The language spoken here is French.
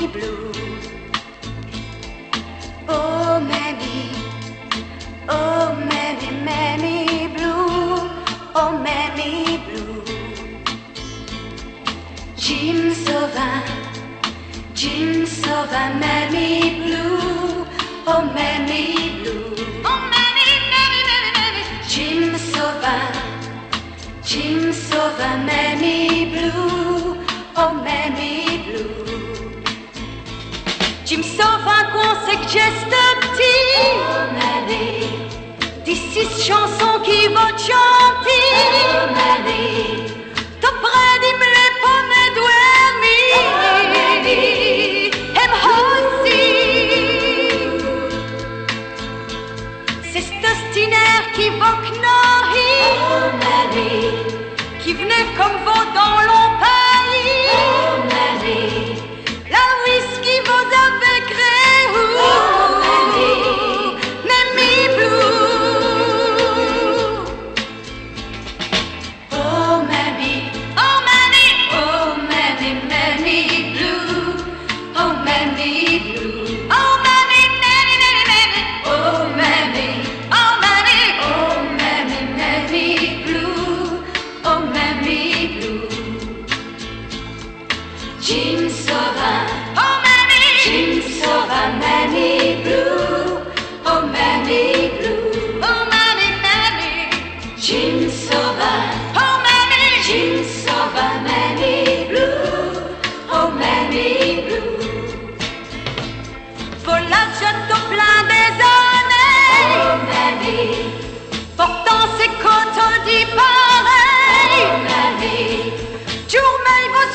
Mammy Blue. Oh Mammy, oh Mammy, Mammy Blue, oh Mammy Blue. Jim Sauvin, Mammy Blue, oh Mammy Blue. Oh Mammy, Mammy, Mammy, Mammy. Jim Sauvin, Mammy Blue, oh Mammy Blue. Jim Sauvin consegue petit, oh Mammy. Des 6 chansons qui vont chanter, oh Mammy. T'as près de me les pommes d'ouemi, oh Mammy. Aime aussi. C'est cet ostinaire qui va knahi, oh Mammy. Qui venait comme vous dans l'on pays, oh Mammy. La whisky vous avez créé, oh Mammy, Mammy Blue. Oh Mammy, oh Mammy, oh Mammy, Mammy Blue. Oh Mammy Blue. Oh Mammy, Mammy, Mammy, Mammy. Oh Mammy, oh Mammy, oh Mammy, Mammy Blue. Oh Mammy Blue. Jim Sauvin, oh Mammy. Jim Sauvin, Mammy Blue. Oh Mammy Blue. Oh Mammy, Mammy. Jim Sauvin, oh Mammy. Jim Sauvin, Mammy Blue. Oh Mammy Blue. Volage château plein des années, oh Mammy. Portant ses côtes dit pareil, oh Mammy. Jour mais vous